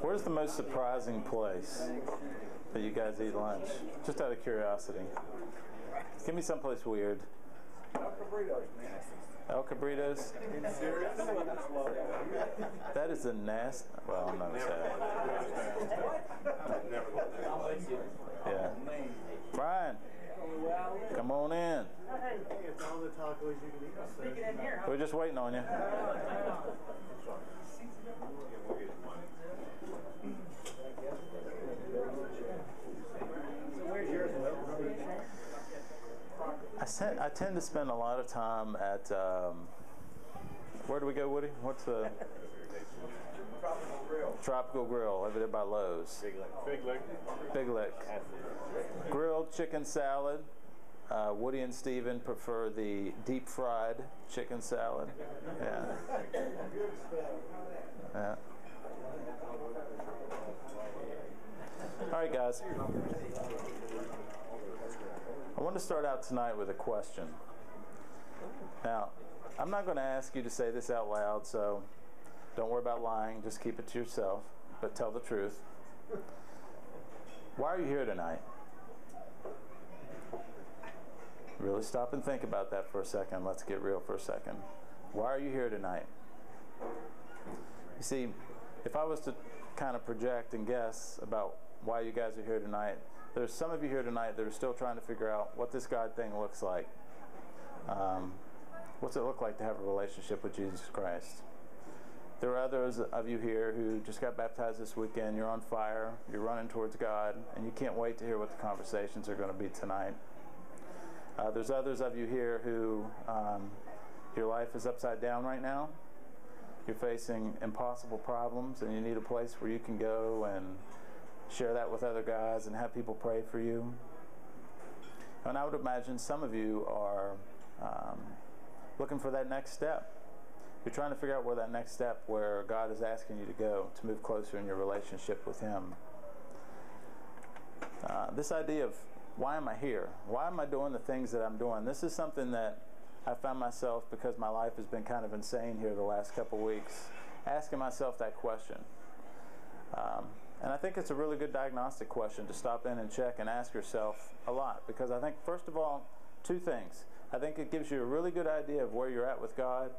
Where's the most surprising place that you guys eat lunch? Just out of curiosity. Give me someplace weird. El Cabritos, man. El Cabritos? That is a nasty. Well, I'm not going to say it. Yeah. Brian, come on in. Hey, it's all the tacos you can eat. Speaking in here. We're just waiting on you. Where's yours? I tend to spend a lot of time at, where do we go, Woody? What's the? Tropical Grill. Tropical Grill, over there by Lowe's. Big Lick. Big Lick. Grilled chicken salad. Woody and Steven prefer the deep fried chicken salad. Yeah. Yeah. All right, guys. I want to start out tonight with a question. Now, I'm not going to ask you to say this out loud, so don't worry about lying. Just keep it to yourself, but tell the truth. Why are you here tonight? Really stop and think about that for a second. Let's get real for a second. Why are you here tonight? You see, if I was to kind of project and guess about why you guys are here tonight, there's some of you here tonight that are still trying to figure out what this God thing looks like. What's it look like to have a relationship with Jesus Christ? There are others of you here who just got baptized this weekend. You're on fire. You're running towards God, and you can't wait to hear what the conversations are going to be tonight. There's others of you here who your life is upside down right now. You're facing impossible problems, and you need a place where you can go and share that with other guys and have people pray for you. And I would imagine some of you are looking for that next step. You're trying to figure out where that next step, where God is asking you to go to move closer in your relationship with Him. This idea of why am I here? Why am I doing the things that I'm doing? This is something that I found myself, because my life has been kind of insane here the last couple weeks, asking myself that question. And I think it's a really good diagnostic question to stop in and check and ask yourself a lot, because I think, first of all, two things. I think it gives you a really good idea of where you're at with God,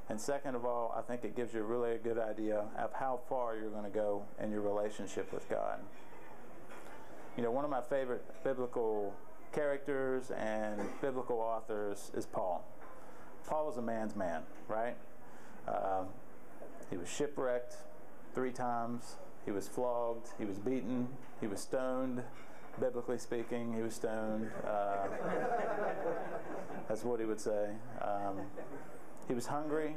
and second of all, I think it gives you a really good idea of how far you're going to go in your relationship with God. You know, one of my favorite biblical characters and biblical authors is Paul. Paul was a man's man, right? He was shipwrecked 3 times. He was flogged. He was beaten. He was stoned. Biblically speaking, he was stoned. That's what he would say. He was hungry.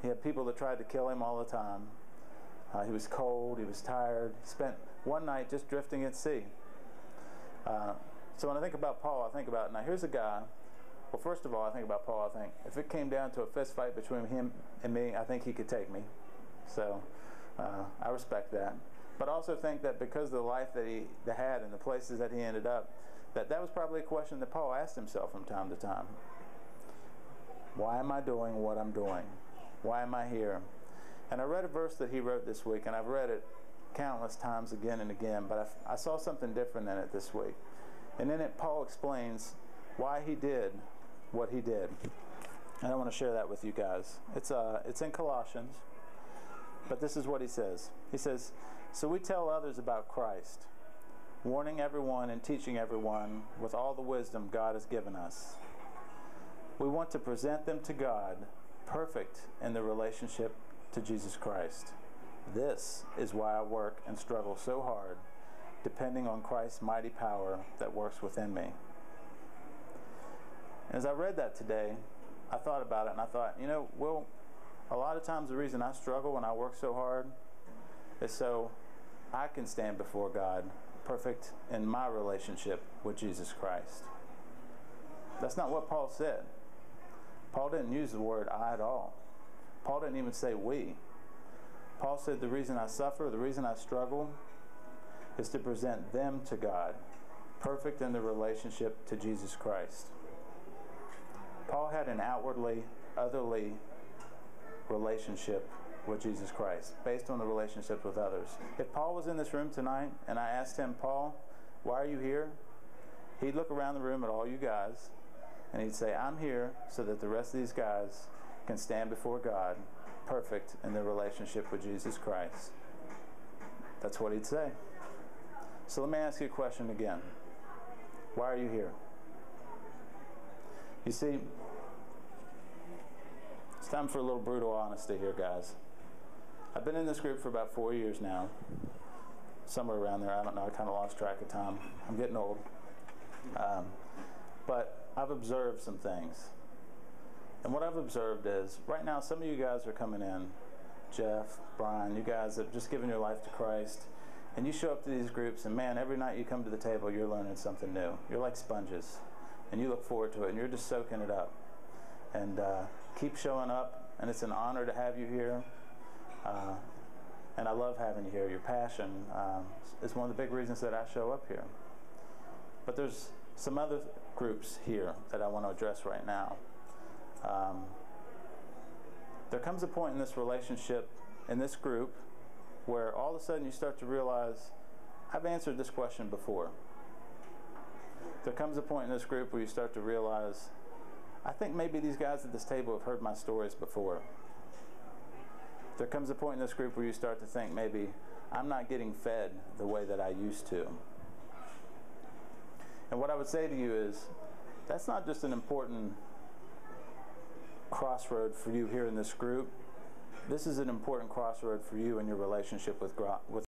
He had people that tried to kill him all the time. He was cold. He was tired. He spent one night just drifting at sea. So when I think about Paul, I think about, now here's a guy. Well, first of all, I think about Paul, I think if it came down to a fist fight between him and me, I think he could take me. So I respect that. But I also think that because of the life that he had and the places that he ended up, that was probably a question that Paul asked himself from time to time. Why am I doing what I'm doing? Why am I here? And I read a verse that he wrote this week, and I've read it countless times again and again, but I saw something different in it this week. And in it, Paul explains why he did what he did. And I want to share that with you guys. It's in Colossians. But this is what he says. He says, "So we tell others about Christ, warning everyone and teaching everyone with all the wisdom God has given us. We want to present them to God, perfect in their relationship to Jesus Christ. This is why I work and struggle so hard, depending on Christ's mighty power that works within me." As I read that today, I thought about it, and I thought, you know, Will, a lot of times the reason I struggle when I work so hard is so I can stand before God perfect in my relationship with Jesus Christ. That's not what Paul said. Paul didn't use the word I at all. Paul didn't even say we. Paul said the reason I suffer, the reason I struggle, is to present them to God, perfect in their relationship to Jesus Christ. Paul had an outwardly otherly relationship with Jesus Christ, based on the relationships with others. If Paul was in this room tonight and I asked him, Paul, why are you here? He'd look around the room at all you guys and he'd say, I'm here so that the rest of these guys can stand before God perfect in their relationship with Jesus Christ. That's what he'd say. So let me ask you a question again. Why are you here? You see, it's time for a little brutal honesty here, guys. I've been in this group for about 4 years now. Somewhere around there, I don't know, I kind of lost track of time. I'm getting old. But I've observed some things. And what I've observed is, right now, some of you guys are coming in, Jeff, Brian, you guys have just given your life to Christ, and you show up to these groups, and man, every night you come to the table, you're learning something new. You're like sponges, and you look forward to it, and you're just soaking it up. And keep showing up, and it's an honor to have you here. And I love having you here. Your passion is one of the big reasons that I show up here. But there's some other groups here that I want to address right now. There comes a point in this relationship, in this group, where all of a sudden you start to realize, I've answered this question before. There comes a point in this group where you start to realize, I think maybe these guys at this table have heard my stories before. There comes a point in this group where you start to think, maybe I'm not getting fed the way that I used to. And what I would say to you is, that's not just an important crossroad for you here in this group. This is an important crossroad for you in your relationship with God.